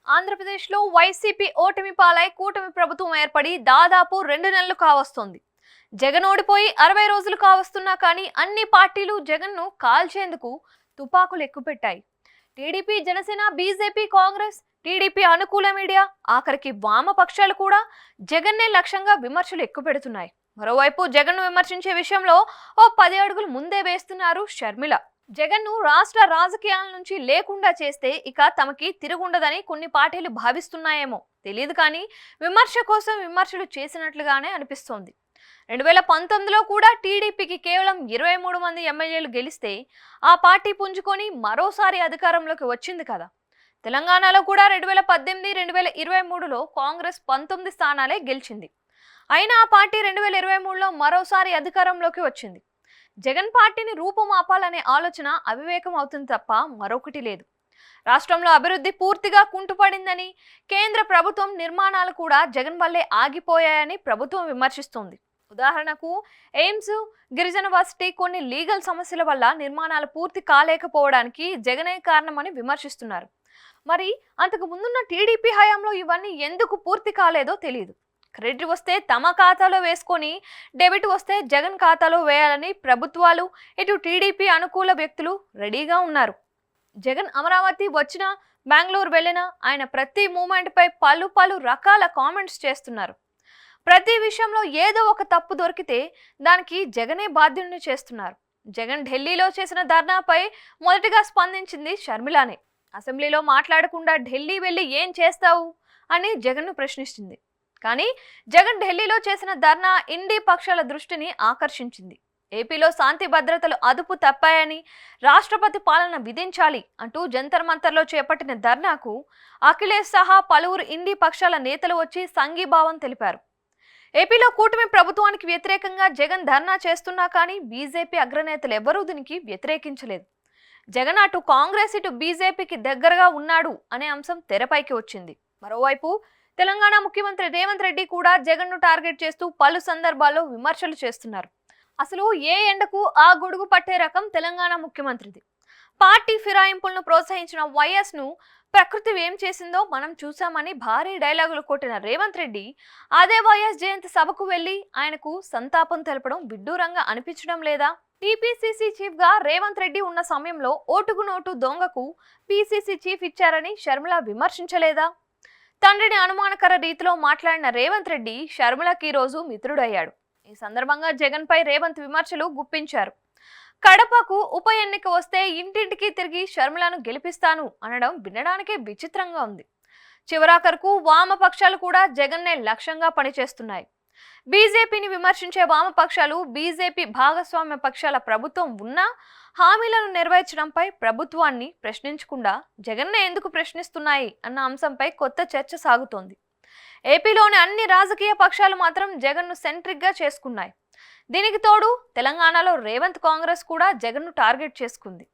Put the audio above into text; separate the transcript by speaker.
Speaker 1: ఆంధ్రప్రదేశ్లో వైసీపీ ఓటమి పాలై కూటమి ప్రభుత్వం ఏర్పడి దాదాపు 2 నెలలు కావస్తోంది. జగన్ ఓడిపోయి 60 రోజులు కావస్తున్నా కానీ అన్ని పార్టీలు జగన్ను కాల్చేందుకు తుపాకులు ఎక్కుపెట్టాయి. TDP, Janasena, BJP, Congress, TDP అనుకూల మీడియా, ఆఖరికి వామపక్షాలు కూడా జగన్నే లక్ష్యంగా విమర్శలు ఎక్కుపెడుతున్నాయి. మరోవైపు జగన్ను విమర్శించే విషయంలో ఓ 10 అడుగులు ముందే వేస్తున్నారు షర్మిల. జగన్ను రాష్ట్ర రాజకీయాల నుంచి లేకుండా చేస్తే ఇక తమకి తిరుగుండదని కొన్ని పార్టీలు భావిస్తున్నాయేమో తెలియదు, కానీ విమర్శ కోసం విమర్శలు చేసినట్లుగానే అనిపిస్తోంది. 2019లో కూడా టీడీపీకి కేవలం 23 మంది ఎమ్మెల్యేలు గెలిస్తే ఆ పార్టీ పుంజుకొని మరోసారి అధికారంలోకి వచ్చింది కదా. తెలంగాణలో కూడా 2018, 2023లో కాంగ్రెస్ 19 స్థానాలే గెలిచింది. అయినా ఆ పార్టీ 2023లో మరోసారి అధికారంలోకి వచ్చింది. జగన్ పార్టీని రూపుమాపాలనే ఆలోచన అవివేకం అవుతుంది తప్ప మరొకటి లేదు. రాష్ట్రంలో అభివృద్ధి పూర్తిగా కుంటుపడిందని, కేంద్ర ప్రభుత్వం నిర్మాణాలు కూడా జగన్ వల్లే ఆగిపోయాయని ప్రభుత్వం విమర్శిస్తోంది. ఉదాహరణకు ఎయిమ్స్, గిరిజన వర్సిటీ కొన్ని లీగల్ సమస్యల వల్ల నిర్మాణాలు పూర్తి కాలేకపోవడానికి జగనే కారణమని విమర్శిస్తున్నారు. మరి అంతకు ముందున్న టీడీపీ హయాంలో ఇవన్నీ ఎందుకు పూర్తి కాలేదో తెలియదు. క్రెడిట్ వస్తే తమ ఖాతాలో వేసుకొని, డెబిట్ వస్తే జగన్ ఖాతాలో వేయాలని ప్రభుత్వాలు, ఇటు టీడీపీ అనుకూల వ్యక్తులు రెడీగా ఉన్నారు. జగన్ అమరావతి వచ్చినా, బెంగళూరు వెళ్ళినా ఆయన ప్రతి మూమెంట్ పై పలు రకాల కామెంట్స్ చేస్తున్నారు. ప్రతి విషయంలో ఏదో ఒక తప్పు దొరికితే దానికి జగనే బాధ్యుడిని చేస్తున్నారు. జగన్ ఢిల్లీలో చేసిన ధర్నాపై మొదటిగా స్పందించింది షర్మిలానే. అసెంబ్లీలో మాట్లాడకుండా ఢిల్లీ వెళ్ళి ఏం చేస్తావు అని జగన్ను ప్రశ్నిస్తుంది. కానీ జగన్ ఢిల్లీలో చేసిన ధర్నా ఇండి పక్షాల దృష్టిని ఆకర్షించింది. ఏపీలో శాంతి భద్రతలు అదుపు తప్పాయని, రాష్ట్రపతి పాలన విధించాలి అంటూ జంతర్ మంతర్లో చేపట్టిన ధర్నాకు అఖిలేష్ సహా పలువురు ఇండి పక్షాల నేతలు వచ్చి సంఘీభావం తెలిపారు. ఏపీలో కూటమి ప్రభుత్వానికి వ్యతిరేకంగా జగన్ ధర్నా చేస్తున్నా కానీ బీజేపీ అగ్రనేతలు ఎవరూ దీనికి వ్యతిరేకించలేదు. జగన్ అటు కాంగ్రెస్, ఇటు బీజేపీకి దగ్గరగా ఉన్నాడు అనే అంశం తెరపైకి వచ్చింది. మరోవైపు తెలంగాణ ముఖ్యమంత్రి రేవంత్ రెడ్డి కూడా జగన్ను టార్గెట్ చేస్తూ పలు సందర్భాల్లో విమర్శలు చేస్తున్నారు. అసలు ఏ ఎండకు ఆ గొడుగు పట్టే రకం తెలంగాణ ముఖ్యమంత్రిది. పార్టీ ఫిరాయింపులను ప్రోత్సహించిన వైఎస్ ను ప్రకృతి ఏం చేసిందో మనం చూసామని భారీ డైలాగులు కొట్టిన రేవంత్ రెడ్డి అదే వైఎస్ జయంతి సభకు వెళ్లి ఆయనకు సంతాపం తెలపడం విడ్డూరంగా అనిపించడం లేదా? టీపీసీసీ చీఫ్ గా రేవంత్ రెడ్డి ఉన్న సమయంలో ఓటుకు నోటు దొంగకు పీసీసీ చీఫ్ ఇచ్చారని షర్మిల విమర్శించలేదా? తండ్రిని అనుమానకర రీతిలో మాట్లాడిన రేవంత్ రెడ్డి షర్మిలకి ఈ రోజు మిత్రుడయ్యాడు. ఈ సందర్భంగా జగన్ పై రేవంత్ విమర్శలు గుప్పించారు. కడపకు ఉప ఎన్నిక వస్తే ఇంటింటికి తిరిగి షర్మిలను గెలిపిస్తాను అనడం వినడానికే విచిత్రంగా ఉంది. చివరాఖరుకు వామపక్షాలు కూడా జగన్నే లక్ష్యంగా పనిచేస్తున్నాయి. బీజేపీని విమర్శించే వామపక్షాలు బీజేపీ భాగస్వామ్య పక్షాల ప్రభుత్వం ఉన్నా హామీలను నెరవేర్చడంపై ప్రభుత్వాన్ని ప్రశ్నించకుండా జగన్నే ఎందుకు ప్రశ్నిస్తున్నాయి అన్న అంశంపై కొత్త చర్చ సాగుతోంది. ఏపీలోని అన్ని రాజకీయ పక్షాలు మాత్రం జగన్ను సెంట్రిక్ గా చేసుకున్నాయి. దీనికి తోడు తెలంగాణలో రేవంత్ కాంగ్రెస్ కూడా జగన్ను టార్గెట్ చేసుకుంది.